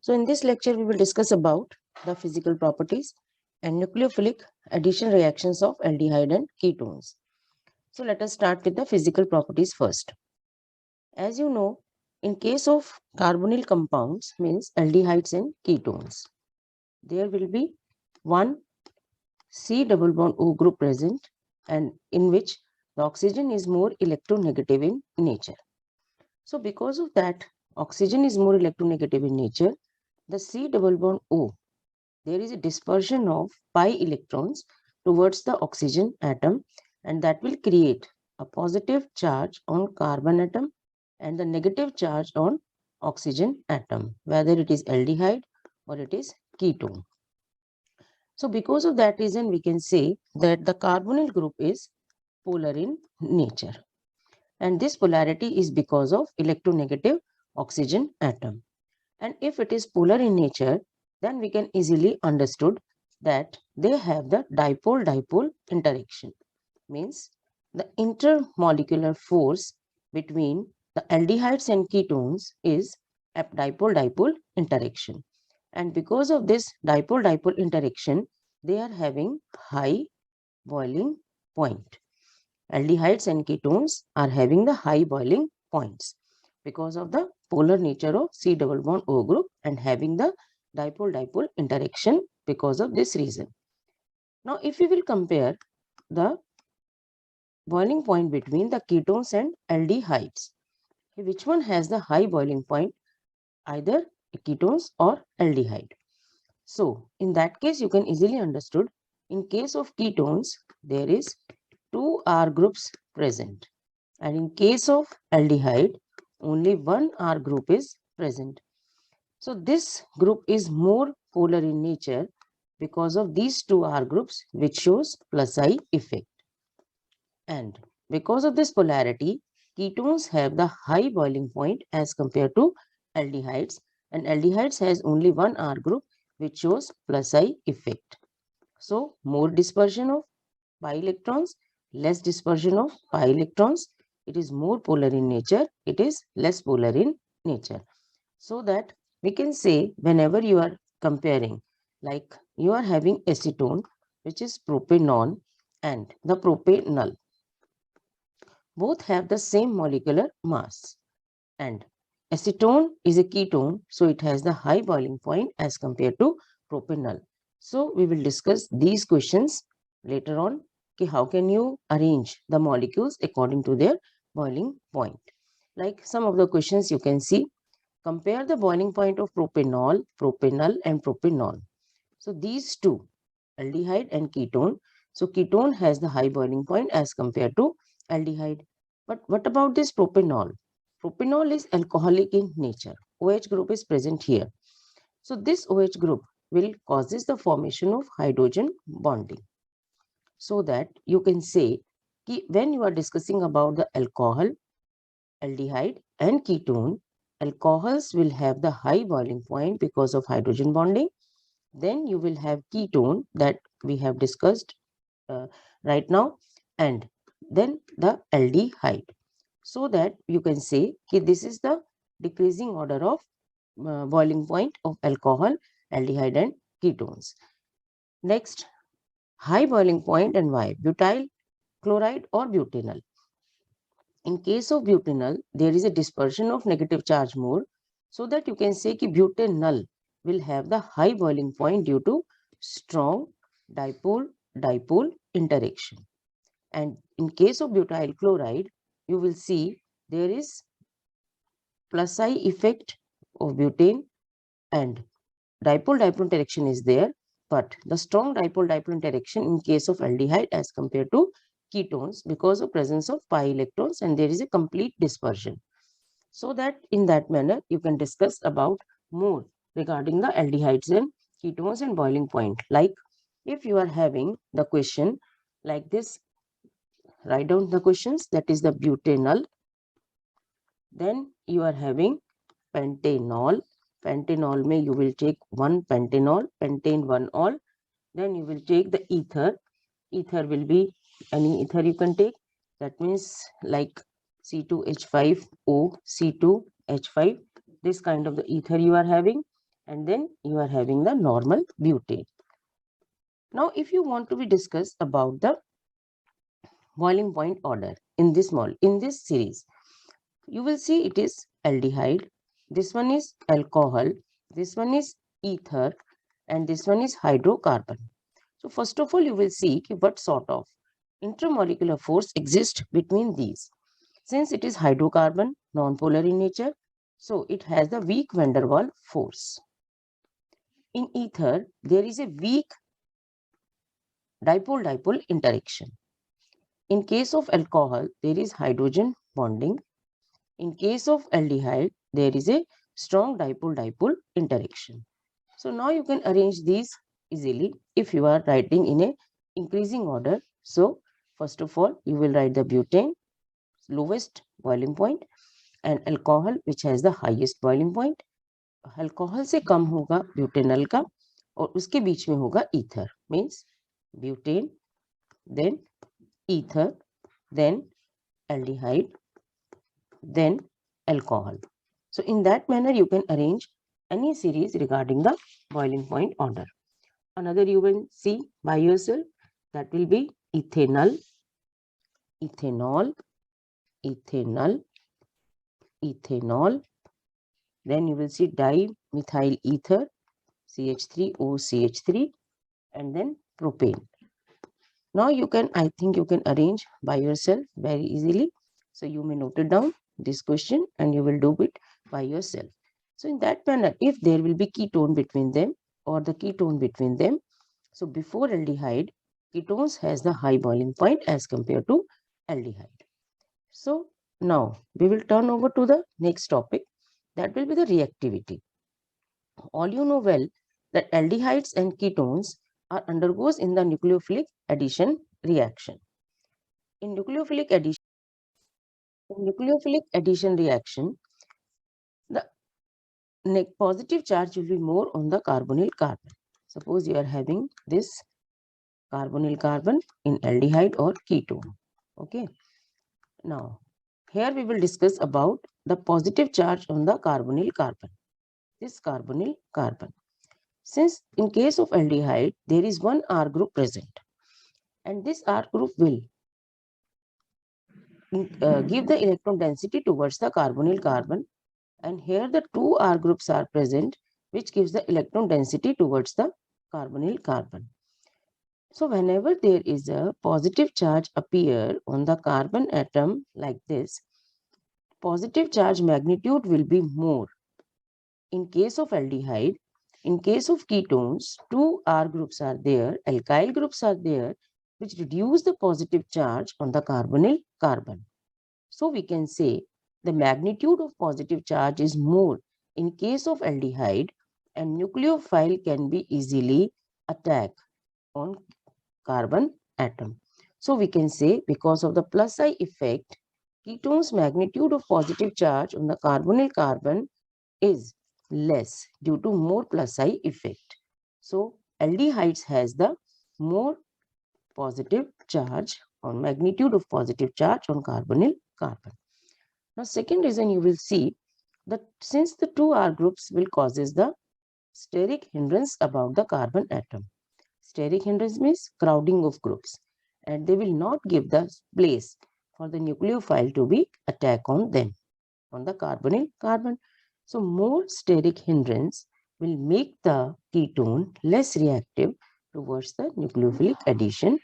So in this lecture, we will discuss about the physical properties and nucleophilic addition reactions of aldehyde and ketones. So let us start with the physical properties first. As you know, in case of carbonyl compounds, means aldehydes and ketones, there will be one C double bond O group present, and in which the oxygen is more electronegative in nature. So because of that, oxygen is more electronegative in nature, the C double bond O, there is a dispersion of pi electrons towards the oxygen atom, and that will create a positive charge on carbon atom and the negative charge on oxygen atom, whether it is aldehyde or it is ketone. So because of that reason, we can say that the carbonyl group is polar in nature. And this polarity is because of electronegative oxygen atom. And if it is polar in nature, then we can easily understood that they have the dipole-dipole interaction. Means the intermolecular force between the aldehydes and ketones is a dipole-dipole interaction. And because of this dipole-dipole interaction, they are having high boiling point. Aldehydes and ketones are having the high boiling points because of the polar nature of C double bond O group and having the dipole-dipole interaction because of this reason. Now, if we will compare the boiling point between the ketones and aldehydes, which one has the high boiling point, either ketones or aldehyde? So, in that case, you can easily understood, in case of ketones, there is two R groups present, and in case of aldehyde, only one R group is present. So this group is more polar in nature because of these two R groups, which shows plus I effect. And because of this polarity, ketones have the high boiling point as compared to aldehydes, and aldehydes has only one R group, which shows plus I effect. So more dispersion of pi electrons, less dispersion of pi electrons. It is more polar in nature, it is less polar in nature. So that we can say, whenever you are comparing, like you are having acetone, which is propanol, and the propanol, both have the same molecular mass. And acetone is a ketone, so it has the high boiling point as compared to propanol. So we will discuss these questions later on. How can you arrange the molecules according to their boiling point? Like some of the questions you can see, compare the boiling point of propanol, propanol and propanol. So these two, aldehyde and ketone. So ketone has the high boiling point as compared to aldehyde. But what about this propanol? Propanol is alcoholic in nature. OH group is present here. So this OH group will causes the formation of hydrogen bonding. So that you can say कि when you are discussing about the alcohol, aldehyde and ketone, alcohols will have the high boiling point because of hydrogen bonding. Then you will have ketone that we have discussed right now, and then the aldehyde. So that you can say that this is the decreasing order of boiling point of alcohol, aldehyde and ketones. Next, high boiling point and why? Butyl chloride or butanol. In case of butanol, there is a dispersion of negative charge more, so that you can say that butanol will have the high boiling point due to strong dipole-dipole interaction. And in case of butyl chloride, you will see there is plus I effect of butane and dipole-dipole interaction is there, but the strong dipole-dipole interaction in case of aldehyde as compared to ketones because of presence of pi electrons, and there is a complete dispersion. So that in that manner you can discuss about more regarding the aldehydes and ketones and boiling point. Like if you are having the question like this, write down the questions, that is the butanol, then you are having pentanol. Pentanol may you will take one pentanol, pentane one all. Then you will take the ether. Ether will be any ether you can take. That means like C2H5O, C2H5. This kind of the ether you are having. and then you are having the normal butane. Now, if you want to be discussed about the boiling point order in this series, you will see it is aldehyde, this one is alcohol, this one is ether, and this one is hydrocarbon. So first of all, you will see what sort of intermolecular force exists between these. Since it is hydrocarbon, non-polar in nature, so it has the weak van der Waals force. In ether, there is a weak dipole-dipole interaction. In case of alcohol, there is hydrogen bonding. In case of aldehyde, there is a strong dipole-dipole interaction. So now you can arrange these easily if you are writing in a increasing order. So first of all, you will write the butane, lowest boiling point, and alcohol which has the highest boiling point. Alcohol से कम होगा butanal का और उसके बीच में होगा ether, means butane, then ether, then aldehyde, then alcohol. So in that manner you can arrange any series regarding the boiling point order. Another you will see by yourself, that will be ethanol, ethanol, ethanol, ethanol. Then you will see dimethyl ether, CH3O CH3, and then propane. Now you can, I think you can arrange by yourself very easily. So you may note it down this question and you will do it by yourself. So in that manner, if there will be ketone between them or the ketone between them, so before aldehyde, ketones has the high boiling point as compared to aldehyde. So now we will turn over to the next topic, that will be the reactivity. All you know well that aldehydes and ketones are undergoes in the nucleophilic addition reaction. In nucleophilic addition reaction, the positive charge will be more on the carbonyl carbon. Suppose you are having this carbonyl carbon in aldehyde or ketone. Okay. Now, here we will discuss about the positive charge on the carbonyl carbon. This carbonyl carbon. Since in case of aldehyde, there is one R group present, and this R group will give the electron density towards the carbonyl carbon, and here the two R groups are present, which gives the electron density towards the carbonyl carbon. So whenever there is a positive charge appear on the carbon atom like this, positive charge magnitude will be more. In case of aldehyde, in case of ketones, two R groups are there, alkyl groups are there, which reduce the positive charge on the carbonyl carbon. So we can say the magnitude of positive charge is more in case of aldehyde, and nucleophile can be easily attacked on carbon atom. So we can say because of the plus I effect, ketones magnitude of positive charge on the carbonyl carbon is less due to more plus I effect. So aldehydes has the more positive charge or magnitude of positive charge on carbonyl carbon. Now second reason you will see that since the two R groups will causes the steric hindrance about the carbon atom. Steric hindrance means crowding of groups, and they will not give the place for the nucleophile to be attack on them, on the carbonyl carbon. So more steric hindrance will make the ketone less reactive towards the nucleophilic addition,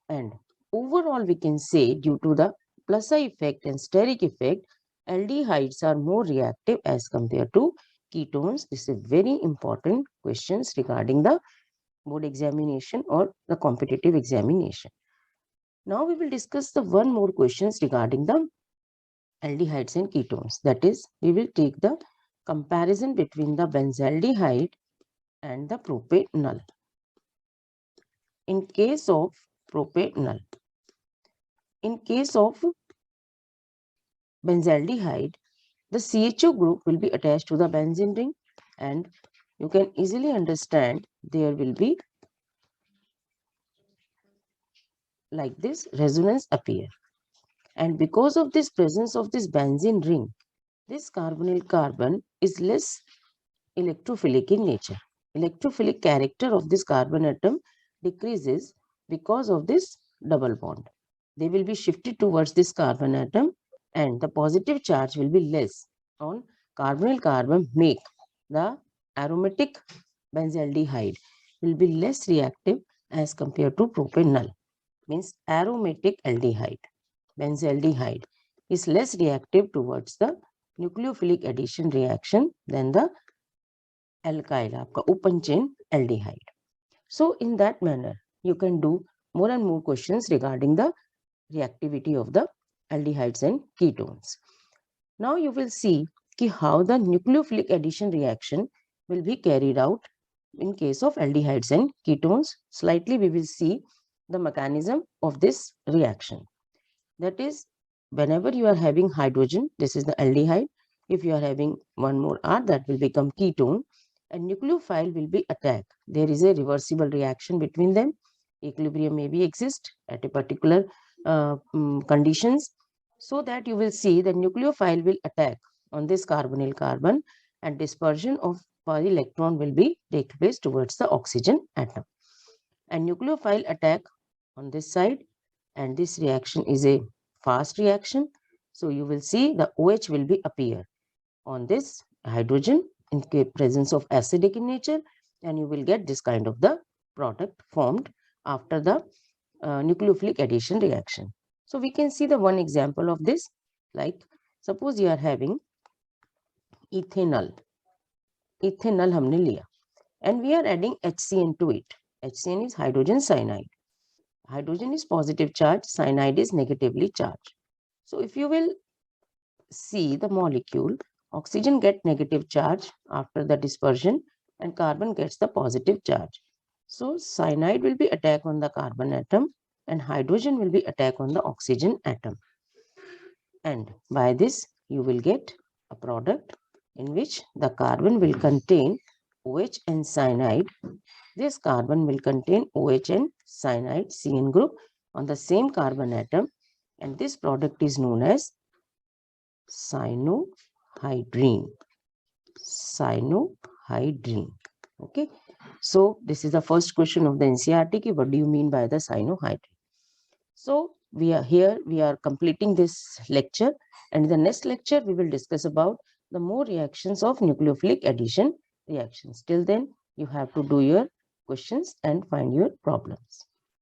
and overall we can say due to the plus I effect and steric effect, aldehydes are more reactive as compared to ketones. This is very important questions regarding the board examination or the competitive examination. Now we will discuss the one more questions regarding the aldehydes and ketones. That is, we will take the comparison between the benzaldehyde and the propanol. In case of propanol, in case of benzaldehyde, the CHO group will be attached to the benzene ring, and you can easily understand there will be like this resonance appear. And because of this presence of this benzene ring, this carbonyl carbon is less electrophilic in nature. Electrophilic character of this carbon atom decreases because of this double bond. They will be shifted towards this carbon atom and the positive charge will be less on carbonyl carbon make the aromatic benzaldehyde will be less reactive as compared to propanol. Means aromatic aldehyde, benzaldehyde is less reactive towards the nucleophilic addition reaction than the alkyl, आपका open chain aldehyde. So in that manner, you can do more and more questions regarding the reactivity of the aldehydes and ketones. Now you will see how the nucleophilic addition reaction will be carried out in case of aldehydes and ketones. Slightly we will see the mechanism of this reaction. That is, whenever you are having hydrogen, this is the aldehyde. If you are having one more R, that will become ketone, and nucleophile will be attacked. There is a reversible reaction between them. Equilibrium may be exist at a particular conditions, so that you will see the nucleophile will attack on this carbonyl carbon, and dispersion of pi electron will be take place towards the oxygen atom. And nucleophile attack on this side, and this reaction is a fast reaction. So you will see the OH will be appear on this hydrogen in presence of acidic in nature, and you will get this kind of the product formed after the nucleophilic addition reaction. So we can see the one example of this, like suppose you are having ethanol. Ethanol हमने लिया, and we are adding HCN to it. HCN is hydrogen cyanide. Hydrogen is positive charge, cyanide is negatively charged. So if you will see the molecule, oxygen get negative charge after the dispersion and carbon gets the positive charge. So cyanide will be attack on the carbon atom and hydrogen will be attack on the oxygen atom. And by this you will get a product in which the carbon will contain OH and cyanide. This carbon will contain OH and cyanide CN group on the same carbon atom, and this product is known as cyanohydrine. Cyanohydrine. Okay. So this is the first question of the NCERT. What do you mean by the cyanohydrine? So we are completing this lecture, and in the next lecture we will discuss about the more reactions of nucleophilic addition reactions. Till then, you have to do your questions and find your problems.